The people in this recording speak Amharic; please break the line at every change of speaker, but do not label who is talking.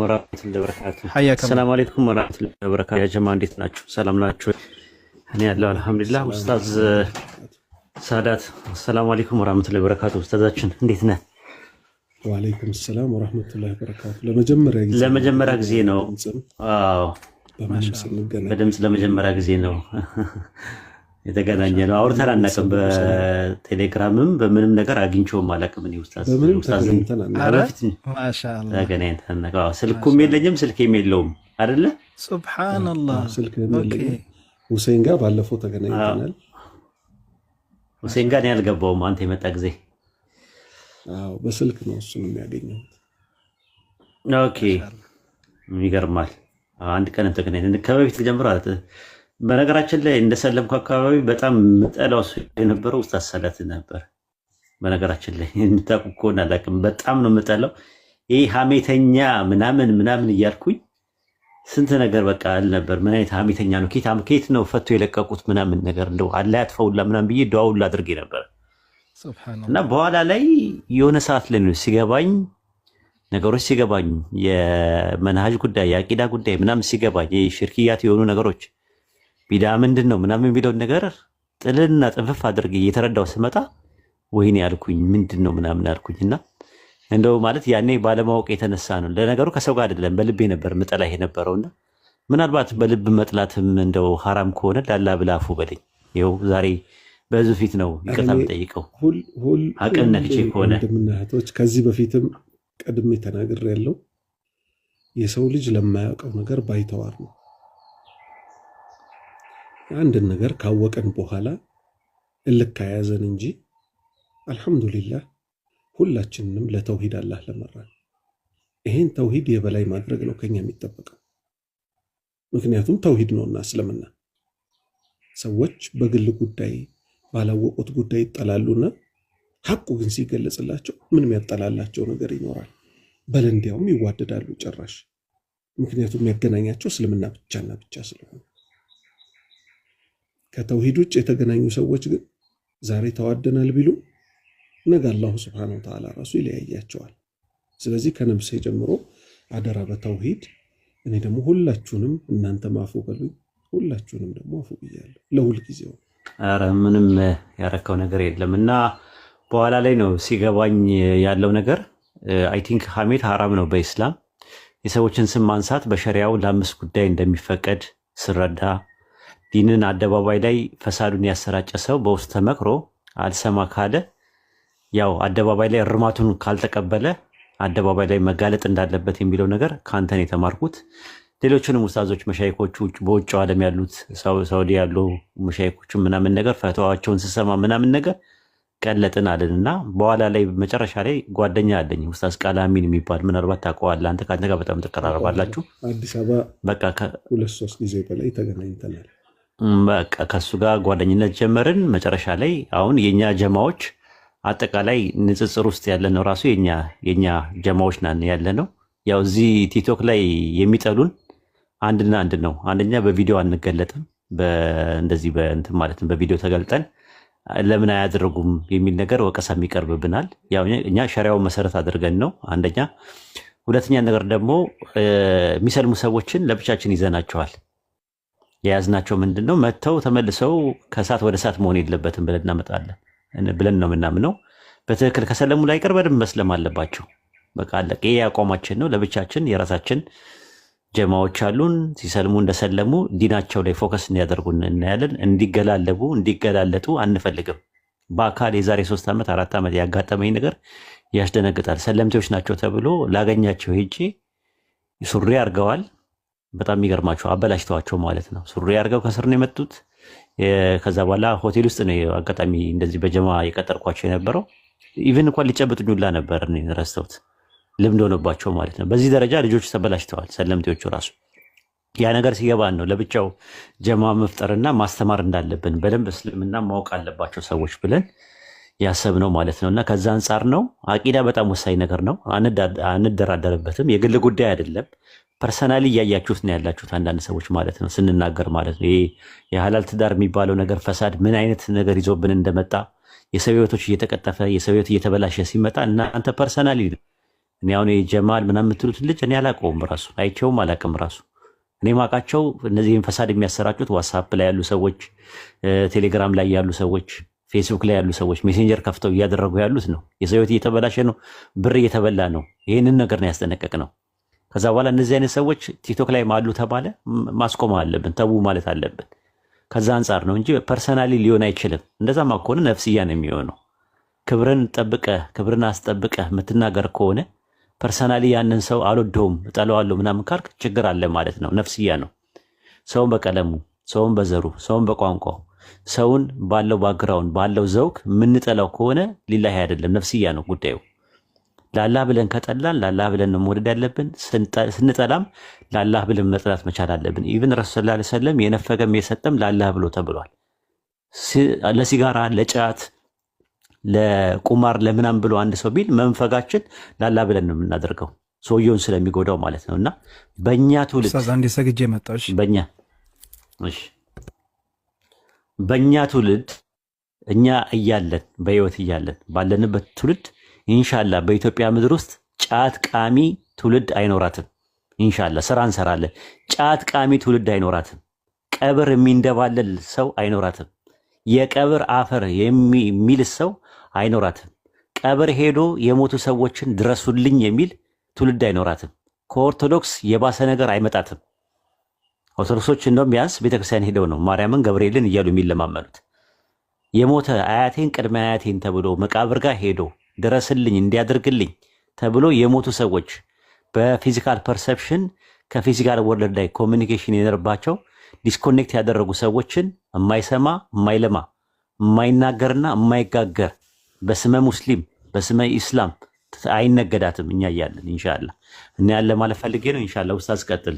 ወራህመቱላሂ ወበረካቱ።
حياك الله.
ሰላም አለይኩም ወራህመቱላሂ ወበረካቱ። ያ ጀማ እንዴት ናችሁ? ሰላም ናችሁ? እኔ ያለው አልሐምዱሊላህ። ኡስታዝ ሳዳት ሰላም አለይኩም ወራህመቱላሂ ወበረካቱ። ኡስታዛችን እንዴት ነህ?
ወአለይኩም ሰላም ወራህመቱላሂ ወበረካቱ። ለመጀመሪያ ጊዜ ነው።
አዎ በድምጽ ለመጀመሪያ ጊዜ ነው የተገናኘ ነው። አውርተን አናውቅም። በቴሌግራምም በምንም ነገር አግኝቼውም አላውቅም። እኔ ኡስታዝ
ማሻአላህ
ተገናኝተን ስልኩም የለኝም ስልኬም የለውም አይደለ?
ሱብሃንአላህ።
ኦኬ ሁሴን ጋር ባለፈው ተገናኝተናል።
ሁሴን ጋር ያልገባውም አንተ የመጣ ጊዜ
በስልክ ነው እሱን የሚያገኘው።
ኦኬ ይገርማል። አንድ ቀን ተገናኝተን ከበፊት ጀምሮ በነገራችን ላይ እንደሰለምኩ አካባቢ በጣም ምጠላው የነበረው ኡስታዝ ሰላት ነበር። በነገራችን ላይ የምታውቁ ከሆነ አላውቅም፣ በጣም ነው ምጠላው። ይሄ ሀሜተኛ ምናምን እያልኩኝ ስንት ነገር በቃ አልነበር። ምን አይነት ሀሜተኛ ነው? ኬት ነው ፈቶ የለቀቁት ምናምን ነገር እንደው አላህ ያጥፈውላ ምናምን ብዬ ዱዓውላ አድርጌ ነበር። እና በኋላ ላይ የሆነ ሰዓት ላይ ነው ሲገባኝ ነገሮች ሲገባኝ የመንሃጅ ጉዳይ የአቂዳ ጉዳይ ምናምን ሲገባኝ የሽርክያት የሆኑ ነገሮች ቢዳ ምንድን ነው ምናምን የሚለውን ነገር ጥልና ጥንፍፍ አድርጌ እየተረዳው ስመጣ ወይኔ ያልኩኝ ምንድን ነው ምናምን ያልኩኝ። እና እንደው ማለት ያኔ ባለማወቅ የተነሳ ነው። ለነገሩ ከሰው ጋር አይደለም በልቤ ነበር ምጠላ የነበረውና ምናልባት በልብ መጥላትም እንደው ሐራም ከሆነ ላላ ብላፉ በለኝ። ይኸው ዛሬ በህዝብ ፊት ነው ይቅርታ የምጠይቀው አቅም ነክቼ ከሆነ።
እህቶች ከዚህ በፊትም ቀድሜ ተናግሬያለሁ። የሰው ልጅ ለማያውቀው ነገር ባይተዋር ነው። አንድን ነገር ካወቀን በኋላ እልክ ያዘን እንጂ አልሐምዱሊላህ ሁላችንንም ለተውሂድ አላህ ለመራን። ይሄን ተውሂድ የበላይ ማድረግ ነው ከኛ የሚጠበቀው። ምክንያቱም ተውሂድ ነውና እስልምና። ሰዎች በግል ጉዳይ ባላወቁት ጉዳይ ይጠላሉና ሐቁ ግን ሲገለጽላቸው ምንም ያጠላላቸው ነገር ይኖራል። በል እንዲያውም ይዋደዳሉ ጭራሽ። ምክንያቱም የሚያገናኛቸው እስልምና ብቻና ብቻ ስለሆነ። ከተውሂድ ውጭ የተገናኙ ሰዎች ግን ዛሬ ተዋደናል ቢሉ ነገ አላሁ ሱብሓነሁ ወተዓላ ራሱ ይለያያቸዋል። ስለዚህ ከነብሴ ጀምሮ አደራ በተውሂድ። እኔ ደግሞ ሁላችሁንም እናንተ ማፉ በሉኝ፣ ሁላችሁንም ደግሞ አፉ ብያለሁ ለሁል ጊዜው።
ኧረ ምንም ያረከው ነገር የለም። እና በኋላ ላይ ነው ሲገባኝ ያለው ነገር። አይ ቲንክ ሐሜት ሐራም ነው በኢስላም። የሰዎችን ስም ማንሳት በሸሪያው ለአምስት ጉዳይ እንደሚፈቀድ ስረዳ ዲንን አደባባይ ላይ ፈሳዱን ያሰራጨ ሰው በውስጥ ተመክሮ አልሰማ ካለ ያው አደባባይ ላይ እርማቱን ካልተቀበለ አደባባይ ላይ መጋለጥ እንዳለበት የሚለው ነገር ካንተን የተማርኩት። ሌሎችንም ኡስታዞች መሻይኮቹ በውጭ ዓለም ያሉት ሳውዲ ያሉ መሻይኮቹ ምናምን ነገር ፈተዋቸውን ስሰማ ምናምን ነገር ቀለጥን አለንና በኋላ ላይ መጨረሻ ላይ ጓደኛ አለኝ ኡስታዝ ቃላሚን የሚባል ምናልባት ታውቀዋለህ አንተ። ካንተ ጋር በጣም ተቀራረባላችሁ።
አዲስ አበባ
በቃ
2-3 ጊዜ በላይ ተገናኝተናል።
በቃ ከሱ ጋር ጓደኝነት ጀመርን። መጨረሻ ላይ አሁን የኛ ጀማዎች አጠቃላይ ንጽጽር ውስጥ ያለነው ራሱ የኛ ጀማዎች ናን ያለነው። ያው እዚህ ቲክቶክ ላይ የሚጠሉን አንድና አንድ ነው። አንደኛ በቪዲዮ አንገለጥም፣ እንደዚህ በእንትን ማለት በቪዲዮ ተገልጠን ለምን አያደርጉም የሚል ነገር ወቀሳ የሚቀርብብናል። ያው እኛ ሸሪያውን መሰረት አድርገን ነው አንደኛ። ሁለተኛ ነገር ደግሞ የሚሰልሙ ሰዎችን ለብቻችን ይዘናቸዋል። የያዝናቸው ምንድነው መተው ተመልሰው ከእሳት ወደ እሳት መሆን የለበትም ብለን እናመጣለን ብለን ነው የምናምነው። በትክክል ከሰለሙ ላይ ቀር በደንብ መስለም አለባቸው። በቃ አለቀ። ይሄ አቋማችን ነው። ለብቻችን የራሳችን ጀማዎች አሉን። ሲሰልሙ እንደሰለሙ ዲናቸው ላይ ፎከስ እንዲያደርጉ እናያለን። እንዲገላለጡ አንፈልግም። በአካል የዛሬ 3 ዓመት 4 ዓመት ያጋጠመኝ ነገር ያስደነግጣል። ሰለምቴዎች ናቸው ተብሎ ላገኛቸው ሄጄ ሱሪ አድርገዋል። በጣም የሚገርማቸው አበላሽተዋቸው ማለት ነው። ሱሪ አድርገው ከስር ነው የመጡት። ከዛ በኋላ ሆቴል ውስጥ ነው አጋጣሚ እንደዚህ በጀማ የቀጠርኳቸው የነበረው። ኢቭን እንኳን ሊጨብጡኝ ሁላ ነበር ረስተውት፣ ልምድ ሆነባቸው ማለት ነው። በዚህ ደረጃ ልጆች ተበላሽተዋል፣ ሰለምቴዎቹ ራሱ። ያ ነገር ሲገባን ነው ለብቻው ጀማ መፍጠርና ማስተማር እንዳለብን በደንብ እስልምና ማወቅ አለባቸው ሰዎች ብለን ያሰብነው ማለት ነው። እና ከዛ አንጻር ነው አቂዳ በጣም ወሳኝ ነገር ነው፣ አንደራደርበትም። የግል ጉዳይ አይደለም። ፐርሰናሊ እያያችሁት ነው ያላችሁት አንዳንድ ሰዎች ማለት ነው ስንናገር ማለት ነው። ይሄ የሐላል ትዳር የሚባለው ነገር ፈሳድ ምን አይነት ነገር ይዞብን እንደመጣ የሰው ሕይወቶች እየተቀጠፈ የሰው ሕይወት እየተበላሸ ሲመጣ እናንተ ፐርሰናሊ እኔ አሁን ጀማል ምናምን የምትሉት ልጅ እኔ አላውቀውም፣ ራሱ አይቼውም አላውቅም። ራሱ እኔ ማውቃቸው እነዚህን ፈሳድ የሚያሰራጩት ዋትስአፕ ላይ ያሉ ሰዎች፣ ቴሌግራም ላይ ያሉ ሰዎች፣ ፌስቡክ ላይ ያሉ ሰዎች ሜሴንጀር ከፍተው እያደረጉ ያሉት ነው። የሰው ሕይወት እየተበላሸ ነው፣ ብር እየተበላ ነው። ይህንን ነገር ነው ያስጠነቀቅ ነው። ከዛ በኋላ እነዚህ አይነት ሰዎች ቲክቶክ ላይ አሉ ተባለ፣ ማስቆም አለብን፣ ተዉ ማለት አለብን። ከዛ አንጻር ነው እንጂ ፐርሰናሊ ሊሆን አይችልም። እንደዛማ ከሆነ ነፍስያ ነው የሚሆነው። ክብርን ጠብቀህ ክብርን አስጠብቀህ የምትናገር ከሆነ ፐርሰናሊ ያንን ሰው አልወደውም እጠለዋለሁ ምናምን ካልክ ችግር አለ ማለት ነው። ነፍስያ ነው። ሰውን በቀለሙ፣ ሰውን በዘሩ፣ ሰውን በቋንቋው፣ ሰውን ባለው ባግራውንድ ባለው ዘውግ የምንጠላው ከሆነ ሊላህ አይደለም፣ ነፍስያ ነው ጉዳዩ። ለአላህ ብለን ከጠላን ለአላህ ብለን ነው መውደድ ያለብን። ስንጠላም ለአላህ ብለን መጥላት መቻል አለብን። ኢብን ረሱል ሰለላሁ ዐለይሂ ወሰለም የነፈገም የሰጠም ለአላህ ብሎ ተብሏል። ለሲጋራ፣ ለጫት፣ ለቁማር፣ ለምናም ብሎ አንድ ሰው ቢል መንፈጋችን ለአላህ ብለን ነው የምናደርገው፣ ሰውየውን ስለሚጎዳው ማለት ነው። እና በእኛ ትውልድ
አንዴ ሰግጄ መጣሽ
በእኛ ትውልድ እኛ እያለን በህይወት እያለን ባለንበት ትውልድ ኢንሻአላህ በኢትዮጵያ ምድር ውስጥ ጫት ቃሚ ትውልድ አይኖራትም። ኢንሻአላህ ስራ እንሰራለን። ጫት ቃሚ ትውልድ አይኖራትም። ቀብር የሚንደባለል ሰው አይኖራትም። የቀብር አፈር የሚልስ ሰው አይኖራትም። ቀብር ሄዶ የሞቱ ሰዎችን ድረሱልኝ የሚል ትውልድ አይኖራትም። ከኦርቶዶክስ የባሰ ነገር አይመጣትም። ኦርቶዶክሶች እንደውም ቢያንስ ቤተክርስቲያን ሄደው ነው ማርያምን ገብርኤልን እያሉ የሚለማመኑት። የሞተ አያቴን ቅድመ አያቴን ተብሎ መቃብር ጋር ሄዶ ድረስልኝ እንዲያደርግልኝ ተብሎ የሞቱ ሰዎች በፊዚካል ፐርሰፕሽን ከፊዚካል ወርልድ ላይ ኮሚኒኬሽን የነበረባቸው ዲስኮኔክት ያደረጉ ሰዎችን የማይሰማ የማይለማ የማይናገርና የማይጋገር በስመ ሙስሊም በስመ ኢስላም አይነገዳትም። እኛ እያለን ኢንሻአላህ እና ያለ ማለት ፈልጌ ነው። ኢንሻአላህ ኡስታዝ ቀጥል።